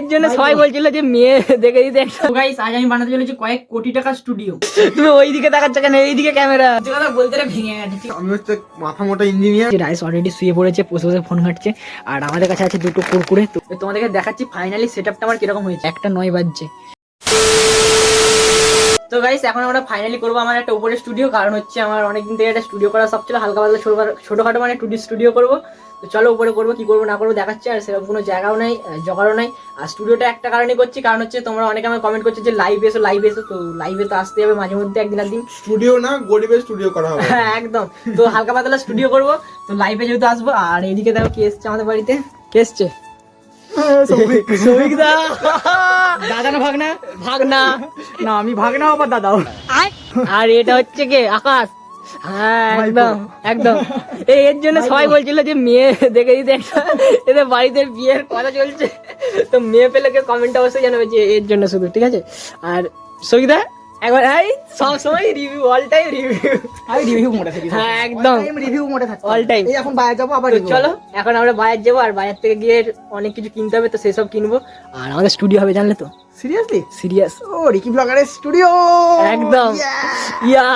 এর জন্য সবাই বলছিল যে মেয়ে দেখে দিতে একটা। গাইস আজ আমি বানাতে চলেছি কয়েক কোটি টাকা স্টুডিও। তুমি ওইদিকে তাকাচ্ছ কেন, এইদিকে ক্যামেরা কথা বলতে ভেঙে গেছে। আমি হচ্ছে মাথা মোটা ইঞ্জিনিয়ার। রাইস অলরেডি শুয়ে পড়েছে, বসে বসে ফোন ঘাটছে, আর আমাদের কাছে আছে দুটো কুরকুরে। তো তোমাদেরকে দেখাচ্ছি ফাইনালি সেটআপটা আমার কিরকম হয়েছে। 1:09 বাজছে। তো গাইস এখন আমরা ফাইনালি করবো আমার একটা উপরে স্টুডিও, কারণ হচ্ছে আমার অনেকদিন থেকে একটা স্টুডিও করা সব ছিল, হালকা পাতলা ছোটখাটো মানে 2D স্টুডিও করবো। তো চলো উপরে করবো, কি করবো না করবো দেখাচ্ছি। আর সেরকম কোনো জায়গাও নাই, জোগাড়ও নাই। আর স্টুডিওটা একটা কারণে করছি, কারণ হচ্ছে তোমরা অনেকে আমার কমেন্ট করছে যে লাইভ এসো লাইভ এসো। তো লাইভে তো আসতে হবে মাঝে মধ্যে, একদিন স্টুডিও না গরিবের স্টুডিও করা হবে। হ্যাঁ একদম। তো হালকা পাতলা স্টুডিও করবো, তো লাইভে যেহেতু আসবো। আর এইদিকে দেখো কে এসছে আমাদের বাড়িতে, কে এসছে? সৌভিক দা। দাদা না ভাগনা? ভাগনা না, আমি ভাগনা আবার দাদাও। আর এটা হচ্ছে কে? আকাশ। হ্যাঁ একদম একদম। এর জন্য সবাই বলছিল যে মেয়ে দেখে দিতে একটা, এদের বাড়িতে বিয়ের কথা চলছে। তো মেয়ে পেলে কেউ কমেন্ট অবশ্যই জানাবে যে এর জন্য শুধু, ঠিক আছে? আর সৌভিক দা একবার সব সময় রিভিউ, অল টাইম রিভিউ। আমি রিভিউ মোডে থাকি। হ্যাঁ একদম রিভিউ মোডে থাকি অল টাইম। এই এখন বাইরে যাবো আবার। চলো এখন আমরা বাইরে যাবো, আর বাইরে থেকে গিয়ে অনেক কিছু কিনতে হবে, তো সেসব কিনবো। আর আমাদের স্টুডিও হবে, জানলে তো? সিরিয়াসলি? সিরিয়াস। ও রিকি ব্লগারের স্টুডিও একদম। ইয়া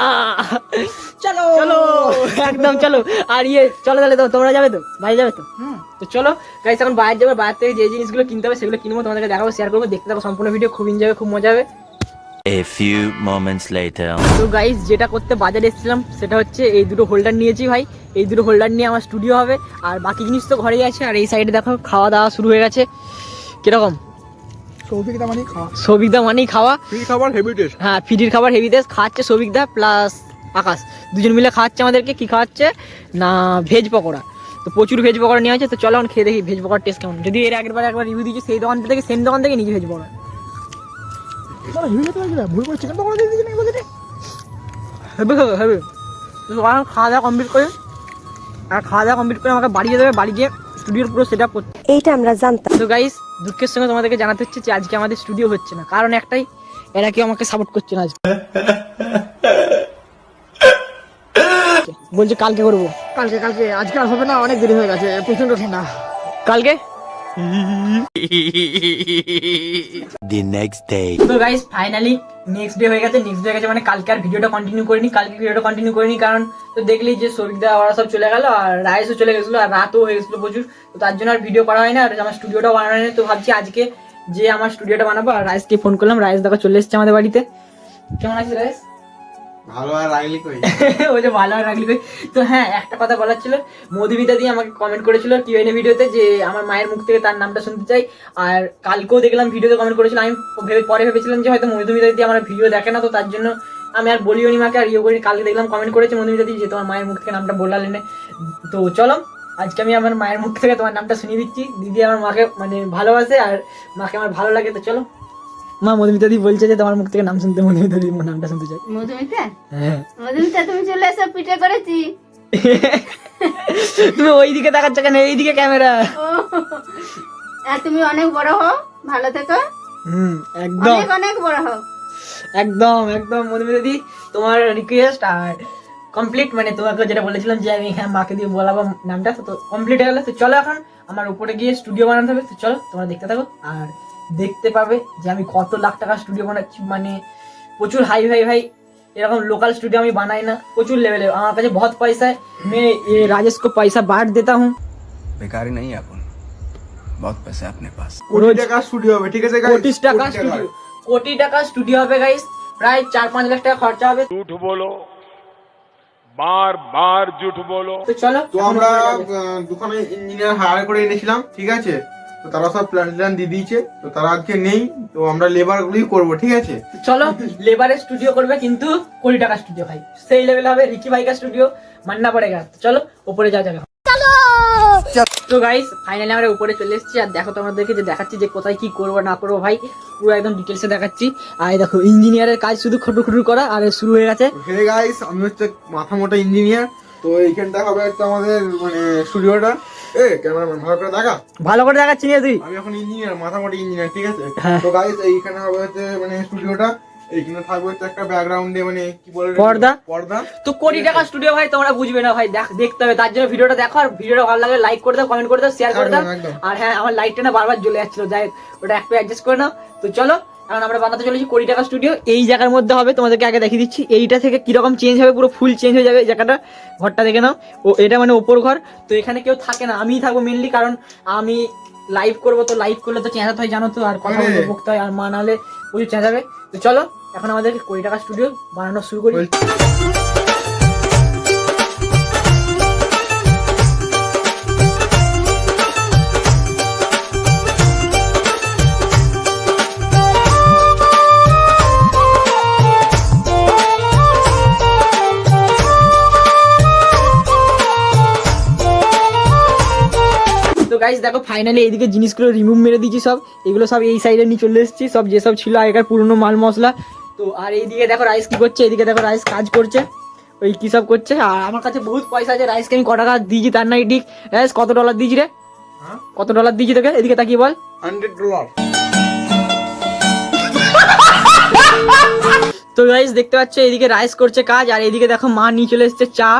চলো চলো একদম চলো। আর চলো তাহলে, তো তোমরা যাবে তো, বাইরে যাবে তো? তো চলো গাইস এখন বাইরে যাবো, বাইরে থেকে যে জিনিসগুলো কিনতে হবে সেগুলো কিনবো, তোমাদেরকে দেখাবো, শেয়ার করবো, দেখতে থাকো সম্পূর্ণ ভিডিও, খুব এনজয় হবে, খুব মজা হবে। A few moments later. তো গাইস যেটা করতে বাজারে এসেছিলাম সেটা হচ্ছে এই দুটো হোল্ডার নিয়েছি ভাই। এই দুটো হোল্ডার নিয়ে আমার স্টুডিও হবে, আর বাকি জিনিস তো ঘরেই আছে। আর এই সাইডে দেখো খাওয়া দাওয়া শুরু হয়ে গেছে। কিরকম? সৌভিকদা মানেই খাওয়া। সৌভিকদা মানেই খাওয়া। ফ্রি খাবার হেভি টেস্ট। হ্যাঁ ফ্রির খাবার হেভি টেস্ট খাওয়াচ্ছে সৌভিকদা প্লাস আকাশ, দুজন মিলে খাওয়াচ্ছে আমাদেরকে। কি খাওয়াচ্ছে না, ভেজ পকোড়া। তো প্রচুর ভেজ পকোড়া নিয়ে আছে। তো চলো এখন খেয়ে দেখি ভেজ পকোড়ার টেস্ট কেমন। যদি এর একবার রিভিউ দিয়েছি সেই দোকান থেকে, সেম দোকান থেকে নিজে ভেজ পকোড়া। ভুল করে চিকেন পকোড়া দিয়ে দিয়েছি নাকি? হেবে হেবে। খাওয়া দাওয়া কমপ্লিট করে, আর খাওয়া দাওয়া কমপ্লিট করে আমাকে বাড়ি যেতে হবে। বাড়ি গিয়ে স্টুডিওর পুরো সেট আপ করতে। এইটা আমরা জানতাম। তো গাইস দুঃখের সঙ্গে তোমাদেরকে জানাতে হচ্ছে যে আজকে আমাদের স্টুডিও হচ্ছে না, কারণ একটাই, এরা কেউ আমাকে সাপোর্ট করছে না আজকে। বলছে কালকে করবো। কালকে আজকে আর হবে না, অনেক দেরি হয়ে গেছে, প্রচন্ড ঠান্ডা। কালকে The next day. তো গাইস ফাইনালি নেক্সট ডে হয়ে গেছে। নেক্সট ডে হয়ে গেছে মানে কালকে আর ভিডিওটা কন্টিনিউ করিনি। কারণ তো দেখলি যে সৌভিকদা ওরা সব চলে গেল, আর রায়েশও চলে গেছিলো, আর রাতও হয়ে গেছিলো প্রচুর। তো তার জন্য আর ভিডিও করা হয় না, আর আমার স্টুডিওটাও বানানো হয়নি। তো ভাবছি আজকে যে আমার স্টুডিওটা বানাবো। আর রায়েশকে ফোন করলাম, রায়েশ দেখো চলে এসেছে আমাদের বাড়িতে। কেমন আছিস রায়েশ? ভালো আর রাগলি কই? ওই যে ভালো আর রাগলি কই। তো হ্যাঁ একটা কথা বলার ছিল, মধুমিতা দিয়ে আমাকে কমেন্ট করেছিল কিউএনএ ভিডিওতে যে আমার মায়ের মুখ থেকে তার নামটা শুনতে চাই। আর কালকেও দেখলাম ভিডিওতে কমেন্ট করেছিল। আমি পরে ভেবেছিলাম যে হয়তো মধুমিতা দিয়ে আমার ভিডিও দেখে না, তো তার জন্য আমি আর বলিও নি মাকে, আর করি। কালকে দেখলাম কমেন্ট করেছে মধুমিতা দিয়ে যে তোমার মায়ের মুখ থেকে নামটা বললেন না। তো চলো আজকে আমি আমার মায়ের মুখ থেকে তোমার নামটা শুনিয়ে দিচ্ছি। দিদি আমার মাকে মানে ভালোবাসে, আর মাকে আমার ভালো লাগে। তো চলো মা, মধুমিতা দি বলছে যে তোমার মুখ থেকে নাম শুনতে, মধুমিতা দি নামটা শুনতে চাই। মধুমিতা? হ্যাঁ মধুমিতা তুমি চলে এসো, পিঠে করেছি। তুমি ওইদিকে তাকাচ্ছ কেন, এইদিকে ক্যামেরা। আর তুমি অনেক বড় হও, ভালো থেকো। একদম অনেক অনেক বড় হও। একদম একদম মধুমিতা দি তোমার রিকোয়েস্ট আর কমপ্লিট, মানে তোমাকে যেটা বলেছিলাম যে আমি হ্যাঁ মাকে দিয়ে বলাবো নামটা, তো কমপ্লিট হয়ে গেল। তো চলো এখন আমার উপরে গিয়ে স্টুডিও বানাতে হবে। তো চলো তোমরা দেখতে থাকো, আর দেখতে পাবে যে আমি কত লাখ টাকা স্টুডিও বানাচ্ছি। মানে প্রচুর হাই ভাই, এরকম লোকাল स्टूडियो আমি বানাই না, প্রচুর লেভেলে। আমার কাছে बहुत पैसा है, मैं ये राजेश को पैसा बांट देता हूँ। बेकारी नहीं है अपन, बहुत पैसा है अपने पास। কোটি টাকা স্টুডিও হবে, ঠিক আছে গাইস? কোটি টাকা স্টুডিও হবে গাইস, প্রায় 4-5 লাখ টাকা খরচা হবে। झूठ बोलो, बार बार झूठ बोलो। তো চলো তো আমরা দোকানে ইঞ্জিনিয়ার হায়ার করে এনেছিলাম, ঠিক আছে? তো তারা সব প্ল্যান দিয়ে দিয়েছে, তো তারা আজকে নেই। তো আমরা লেবার গুলোই করবো, ঠিক আছে? চলো লেবারের স্টুডিও করবে, কিন্তু কোটি টাকা স্টুডিও ভাই, সেই লেভেল হবে। রিকি ভাই का স্টুডিও মাননা পড়েগা। তো চলো উপরে যাওয়া যাবে। তো গাইস ফাইনালি আমরা উপরে চলে এসেছি, আর দেখো তোমাদেরকে যে দেখাচ্ছি যে কোথায় কি করবো না করবো ভাই, পুরো একদম ডিটেলসে দেখাচ্ছি। আর দেখো ইঞ্জিনিয়ারের কাজ শুধু খুঁটু করা, আর শুরু হয়ে গেছে। হে গাইস, আমি হচ্ছে মাথা মোটা ইঞ্জিনিয়ার। তো এইখানটা হবে হচ্ছে আমাদের মানে স্টুডিওটা। ক্যামেরাম্যান ভালো করে দেখাচ্ছি না তুই? আমি এখন ইঞ্জিনিয়ার, মাথা মোটা ইঞ্জিনিয়ার, ঠিক আছে? তো গাইস এইখানে হবে হচ্ছে মানে স্টুডিওটা। এইখানে থাকবে হচ্ছে একটা ব্যাকগ্রাউন্ডে মানে কি বলে পর্দা। পর্দা। তো কোটি টাকা স্টুডিও ভাই তোমরা বুঝবে না ভাই, দেখতে হবে, তার জন্য ভিডিওটা দেখো, আর ভিডিওটা ভালো লাগলে লাইক করে দাও, কমেন্ট করে দাও, শেয়ার করে দাও। একদম, একদম। আর হ্যাঁ, আমার লাইটটা না বারবার জ্বলে যাচ্ছিল, যাই হোক, ওটা একটু অ্যাডজাস্ট করে নাও। তো চলো এখন আমরা বানাতে চলেছি কোটি টাকা স্টুডিও। এই জায়গার মধ্যে হবে, তোমাদেরকে আগে দেখিয়ে দিচ্ছি এইটা থেকে কিরকম চেঞ্জ হবে, পুরো ফুল চেঞ্জ হয়ে যাবে এই জায়গাটা। ঘরটা দেখে নাও, ও এটা মানে ওপর ঘর। তো এখানে কেউ থাকে না, আমিই থাকবো মেনলি, কারণ আমি লাইভ করবো, তো লাইভ করলে তো চেঁচাতে হয় জানো তো, আর কথা বলতে বকতে হয়, আর মা নাহলে প্রচুর চেঁচাবে। তো চলো এখন আমাদেরকে কোটি টাকা স্টুডিও বানানো শুরু করি। তো গাইস দেখো ফাইনালি এইদিকে জিনিসগুলো রিমুভ মেরে দিয়েছি সব, এগুলো সব এই সাইডে নিয়ে চলে এসেছি, সব যেসব ছিল আগেকার পুরনো মাল মশলা। তো আর এইদিকে দেখো রাইস কি করছে, এইদিকে দেখো রাইস কাজ করছে, ওই কি সব করছে। আর আমার কাছে বহুত পয়সা আছে, রাইসকে আমি কত টাকা দিয়েছি তার নাই ঠিক। রাইস কত ডলার দিয়েছি রে? কত ডলার দিয়েছি তোকে? এদিকে তাকিয়ে বল। $100। তো গাইস দেখতে পাচ্ছ এইদিকে রাইস করছে কাজ, আর এইদিকে দেখো মা নিয়ে চলে এসেছে চা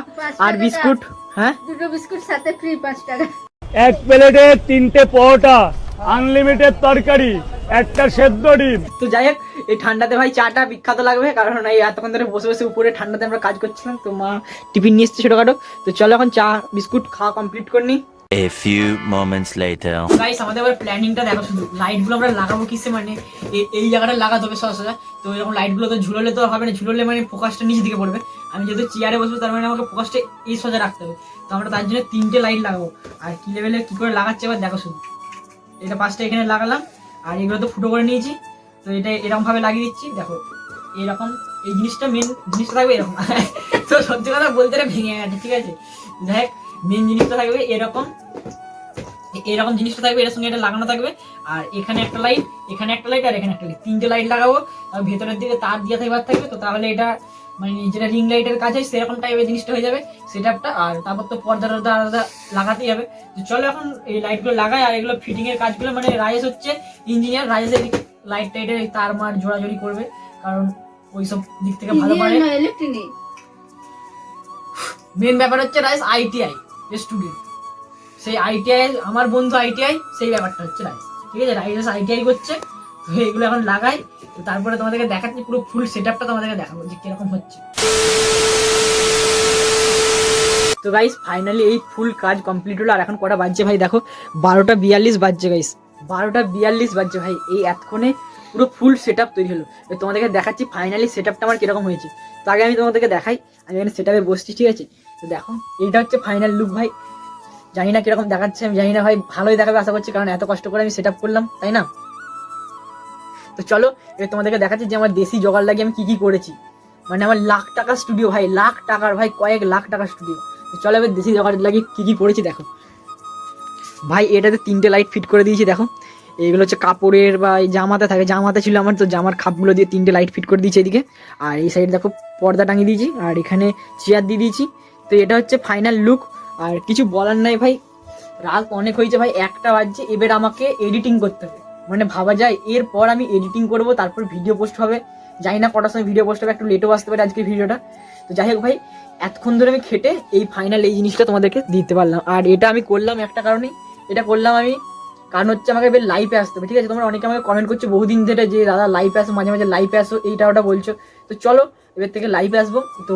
আর বিস্কুট। হ্যাঁ, দুটো বিস্কুট সাথে ফ্রি 5 টাকা। এক প্লেটে 3টে পরোটা, আনলিমিটেড তরকারি, একটা সেদ্ধ ডিম। তো যাই হোক, এই ঠান্ডাতে ভাই চাটা বিখ্যাত লাগবে, কারণ এই এতক্ষণ ধরে বসে বসে উপরে ঠান্ডাতে আমরা কাজ করছিলাম। তো মা টিফিন নিয়ে এসছে ছোটখাটো। তো চলো এখন চা বিস্কুট খাওয়া কমপ্লিট করে নি। A few moments later. Guys আমাদের এবার প্ল্যানিংটা দেখো, শুধু লাইটগুলো আমরা লাগাবো কিসে, মানে এই জায়গাটা লাগাতে হবে সোজা। তো এরকম লাইটগুলো তো ঝুলোলে তো হবে না, ঝুলোলে মানে ফোকাসটা নিচের দিকে পড়বে। আমি যেহেতু চেয়ারে বসবো তার মানে আমাকে ফোকাসটা এই সোজা রাখতে হবে। তো আমরা তার জন্য 3টে লাইট লাগাবো। আর কি লেভেলে কি করে লাগাচ্ছে এবার দেখো শুধু। এটা 5টা এখানে লাগালাম, আর এগুলো তো ফুটো করে নিয়েছি। তো এটা এরকম ভাবে লাগিয়ে দিচ্ছি, দেখো এরকম। এই জিনিসটা মেন জিনিসটা থাকবে এরকম। তো সত্যি কথা বলতে ভেঙে গেছে, ঠিক আছে। দেখ মেন জিনিসটা থাকবে এরকম, এরকম জিনিসটা থাকবে, এর সঙ্গে এটা লাগানো থাকবে। আর এখানে একটা লাইট, এখানে একটা লাইট, আর এখানে একটা লাইট, 3টে লাইট লাগাবো। আর ভেতরের দিকে তার দিয়ে থাকবে। তো তাহলে এটা মানে যেটা রিং লাইটের কাজ হয় সেরকম টাইপের জিনিসটা হয়ে যাবে সেটআপটা। আর তারপর তো পর্দাটা আলাদা লাগাতেই হবে। তো চলো এখন এই লাইটগুলো লাগাই, আর এগুলো ফিটিং এর কাজগুলো মানে রাজেশ হচ্ছে ইঞ্জিনিয়ার, রাজেশের লাইট টাইটের তার মার জোড়াজোড়ি করবে, কারণ ওইসব দিক থেকে ভালো পারে। ইলেকট্রিক মেন ব্যাপার হচ্ছে রাইস আইটিআই স্টুডেন্ট, সেই আইটিআই আমার বন্ধু আইটিআই, সেই ব্যাপারটা হচ্ছে রাইস, ঠিক আছে। রাইস আইটিআই করছে। তো এগুলো এখন লাগাই, তো তারপরে তোমাদেরকে দেখাচ্ছি পুরো ফুল সেটআপটা, তোমাদেরকে দেখাবো যে কিরকম হচ্ছে। তো গাইস ফাইনালি এই ফুল কাজ কমপ্লিট হলো। আর এখন কটা বাজছে ভাই দেখো, 12টা 42 বাজছে গাইস, 12টা 42 বাজছে ভাই। এই এতক্ষণে পুরো ফুল সেটআপ তৈরি হলো। তোমাদেরকে দেখাচ্ছি ফাইনালি সেটআপটা আমার কিরকম হয়েছে। তো আগে আমি তোমাদেরকে দেখাই, আমি এখানে সেটআপে বসছি, ঠিক আছে। তো দেখো এইটা হচ্ছে ফাইনাল লুক ভাই। জানি না কিরকম দেখাচ্ছে, আমি জানি না ভাই, ভালোই দেখাবে আশা করছি, কারণ এত কষ্ট করে আমি সেটআপ করলাম, তাই না। তো চলো এবার তোমাদেরকে দেখাচ্ছি যে আমার দেশি জোগাড় লাগিয়ে আমি কি কি করেছি। মানে আমার লাখ টাকা স্টুডিও ভাই, লাখ টাকার ভাই, কয়েক লাখ টাকার স্টুডিও। তো চলো এবার দেশি জোগাড় লাগিয়ে কি কি করেছি দেখো ভাই। এটাতে 3টে লাইট ফিট করে দিয়েছি দেখো। এইগুলো হচ্ছে কাপড়ের বা এই জামাতে থাকে, জামাতে ছিল আমার, তো জামার খাপগুলো দিয়ে 3টে লাইট ফিট করে দিয়েছি এদিকে। আর এই সাইডে দেখো পর্দা টাঙিয়ে দিয়েছি, আর এখানে চেয়ার দিয়ে দিয়েছি। তো এটা হচ্ছে ফাইনাল লুক। আর কিছু বলার নাই ভাই, রাত অনেক হয়েছে ভাই, 1টা বাজছে। এবার আমাকে এডিটিং করতে হবে, মানে ভাবা যায় এরপর আমি এডিটিং করব, তারপর ভিডিও পোস্ট হবে। জানি না কটার সময় ভিডিও পোস্ট হবে, একটু লেটও আসতে পারে আজকে ভিডিওটা। তো যাই হোক ভাই, এতক্ষণ ধরে আমি খেটে এই ফাইনাল এই জিনিসটা তোমাদেরকে দিতে পারলাম। আর এটা আমি করলাম একটা কারণেই, এটা করলাম আমি, কারণ হচ্ছে আমাকে এবার লাইভে আসতে হবে, ঠিক আছে। তোমরা অনেকে আমাকে কমেন্ট করছো বহুদিন ধরে যে দাদা লাইভে আসো, মাঝে মাঝে লাইভে আসো, এইটা ওটা বলছো। তো চলো এবার থেকে লাইভে আসবো। তো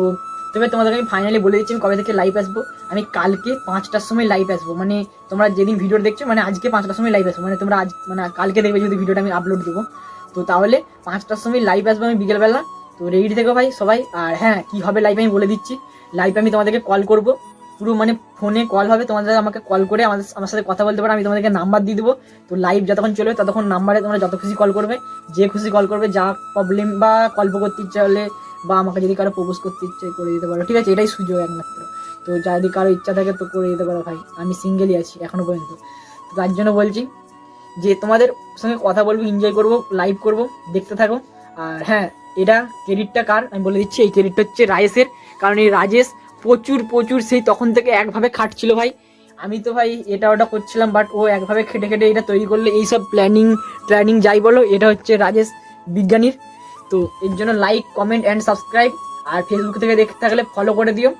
তবে তোমাদেরকে আমি ফাইনালি বলে দিচ্ছি আমি কবে থেকে লাইভ আসবো। আমি কালকে 5টার সময় লাইভ আসবো, মানে তোমরা যেদিন ভিডিও দেখছো মানে আজকে 5টার সময় লাইভ আসবো, মানে তোমরা আজ মানে কালকে দেখবে যদি ভিডিওটা আমি আপলোড দেবো। তো তাহলে 5টার সময় লাইভ আসবো আমি বিকেলবেলা। তো রেডি থেকো ভাই সবাই। আর হ্যাঁ, কি হবে লাইভে আমি বলে দিচ্ছি। লাইভে আমি তোমাদেরকে কল করবো, পুরো মানে ফোনে কল হবে, তোমাদের আমাকে কল করে আমার সাথে কথা বলতে পারো। আমি তোমাদেরকে নাম্বার দিয়ে দেবো। তো লাইভ যতক্ষণ চলবে ততক্ষণ নাম্বারে তোমরা যত খুশি কল করবে, যে খুশি কল করবে, যা প্রবলেম বা গল্প করতে ইচ্ছা হলে বা আমাকে যদি কারো প্রপোজ করতে ইচ্ছে করে দিতে পারো, ঠিক আছে। এটাই সুযোগ একমাত্র। তো যদি কারো ইচ্ছা থাকে তো করে দিতে পারো ভাই, আমি সিঙ্গেলই আছি এখনো পর্যন্ত। তো তার জন্য বলছি যে তোমাদের সঙ্গে কথা বলবো, এনজয় করবো, লাইভ করবো, দেখতে থাকো। আর হ্যাঁ, এটা ক্রেডিটটা কার আমি বলে দিচ্ছি, এই ক্রেডিটটা হচ্ছে রাজেশের। কারণ এই রাজেশ প্রচুর সেই তখন থেকে একভাবে খাটছিল ভাই। আমি তো ভাই এটা ওটা করছিলাম, বাট ও একভাবে খেটে এটা তৈরি করলে। এইসব প্ল্যানিং যাই বলো, এটা হচ্ছে রাজেশ বিজ্ঞানীর। তো এর জন্য লাইক কমেন্ট অ্যান্ড সাবস্ক্রাইব, আর ফেসবুক থেকে দেখতে থাকলে ফলো করে দিও।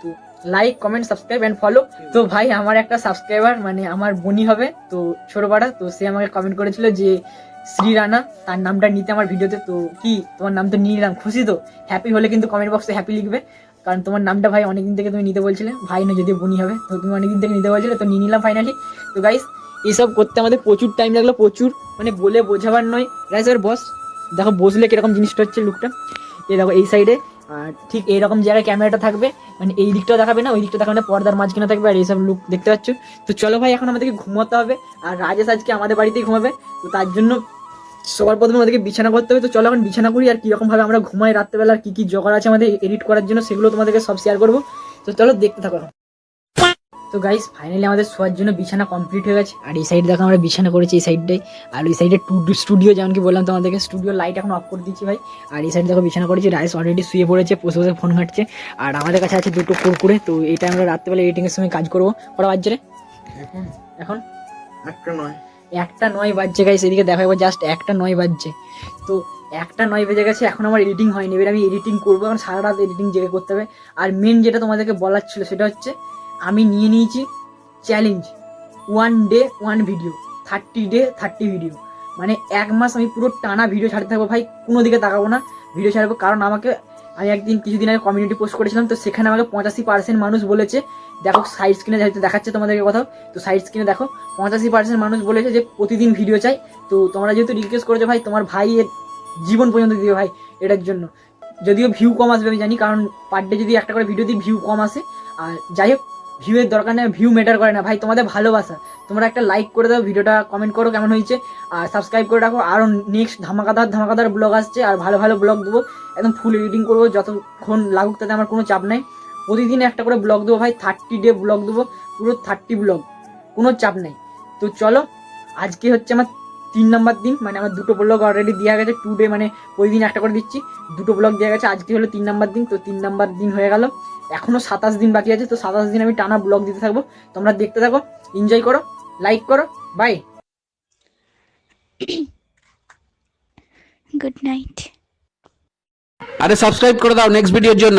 তো like comment subscribe and follow. তো ভাই আমার একটা সাবস্ক্রাইবার মানে আমার বোনই হবে, তো ছোটপাড়া, তো সে আমাকে কমেন্ট করেছিল যে শ্রী রানা, তার নামটা নিতে আমার ভিডিওতে। তো কি তোমার নাম তো নিয়ে নিলাম, খুশি তো? হ্যাপি হলে কিন্তু কমেন্ট বক্সে হ্যাপি লিখবে, কারণ তোমার নামটা ভাই অনেকদিন থেকে তুমি নিতে বলছিলে, ভাই না যদিও বোনই হবে, তো তুমি অনেকদিন থেকে নিতে বলছিলে, তো নিয়ে নিলাম ফাইনালি। তো গাইস এইসব করতে আমাদের প্রচুর টাইম লাগলো, প্রচুর, মানে বলে বোঝাবার নয়। গাইস এর বস দেখো বসলে কিরকম জিনিসটা হচ্ছে, লুকটা এই দেখো এই সাইডে, আর ঠিক এইরকম জায়গায় ক্যামেরাটা থাকবে, মানে এই দিকটাও দেখাবে না ওই দিকটা দেখাবে না, পর্দার মাঝখানে থাকবে, আর এইসব লুক দেখতে পাচ্ছ। তো চলো ভাই এখন আমাদেরকে ঘুমাতে হবে, আর রাজেশ আজকে আমাদের বাড়িতেই ঘুমাবে, তো তার জন্য সবার প্রথমে আমাদেরকে বিছানা করতে হবে। তো চলো এখন বিছানা করি, আর কিরকম ভাবে আমরা ঘুমাই রাত্রেবেলা, আর কি কি জোগাড় আছে আমাদের এডিট করার জন্য, সেগুলো তোমাদেরকে সব শেয়ার করবো। তো চলো দেখতে থাকো। তো গাইস ফাইনালি আমাদের শোয়ার জন্য বিছানা কমপ্লিট হয়ে গেছে, আর এই সাইড দেখো আমরা বিছানা করেছি এই সাইডটাই, আর ওই সাইডে স্টুডিও, যেমন কি বললাম তোমাদেরকে, স্টুডিও লাইট এখন অফ করে দিচ্ছি ভাই। আর এই সাইড দেখো বিছানা করেছি, রাইস অলরেডি শুয়ে পড়েছে, বসে বসে ফোন ঘাটছে, আর আমাদের কাছে আছে দুটো কুরকুরে। তো এটা আমরা রাত্রেবেলা এডিটিংয়ের সময় কাজ করবো। কটা বাজছে রে এখন? 1:09 বাজছে গাইস, এদিকে দেখো একবার, জাস্ট 1:09 বাজছে। তো 1:09 বেজে গেছে, এখন আমার এডিটিং হয়নি, এবার আমি এডিটিং করবো, এখন সারা রাত এডিটিং জেগে করতে হবে। আর মেন যেটা তোমাদেরকে বলার ছিল সেটা হচ্ছে আমি নিয়ে নিয়েছি challenge, 1 day 1 video, 30 day 30 video, মানে 1 মাস আমি পুরো টানা ভিডিও ছাড়তে থাকবো ভাই, কোনো দিকে তাকাবো না, ভিডিও ছাড়বো। কারণ আমি একদিন কিছুদিন আগে কমিউনিটি পোস্ট করেছিলাম, তো সেখানে আমাকে 85% মানুষ বলেছে, দেখো সাইড স্ক্রিনে হয়তো দেখাচ্ছে তোমাদেরকে কোথাও, তো সাইড স্ক্রিনে দেখো 85% মানুষ বলেছে যে প্রতিদিন ভিডিও চাই। তো তোমরা যেহেতু রিকোয়েস্ট করেছো ভাই, তোমার ভাই এর জীবন পর্যন্ত দিবে ভাই এটার জন্য। যদিও ভিউ কম আসবে আমি জানি, কারণ পার ডে যদি একটা করে ভিডিও দিই ভিউ কম আসে, আর যাই হোক ভিউয়ের দরকার নেই, ভিউ ম্যাটার করে না ভাই, তোমাদের ভালোবাসা, তোমরা একটা লাইক করে দাও, ভিডিওটা কমেন্ট করো কেমন হয়েছে, আর সাবস্ক্রাইব করে রাখো। আরও নেক্সট ধামাকাদার ব্লগ আসছে, আর ভালো ভালো ব্লগ দেবো, একদম ফুল এডিটিং করবো, যতক্ষণ লাগুক তাতে আমার কোনো চাপ নাই। প্রতিদিন একটা করে ব্লগ দেবো ভাই, 30 ডে ব্লগ দেবো, পুরো 30 ব্লগ, কোনো চাপ নেই। তো চলো আজকে হচ্ছে আমার 3 নম্বর দিন, মানে আমার 2টো ব্লগ অলরেডি দেওয়া গেছে, 2 ডে মানে প্রতিদিন একটা করে দিচ্ছি, 2টো ব্লগ দেওয়া গেছে, আজকে হলো 3 নম্বর দিন। তো 3 নম্বর দিন হয়ে গেল, এখনো 27 দিন বাকি আছে, তো 27 দিন আমি টানা ব্লগ দিতে থাকবো, তোমরা দেখতে থাকো, এনজয় করো, লাইক করো, বাই। Good night. আরে সাবস্ক্রাইব করে দাও নেক্সট ভিডিওর জন্য।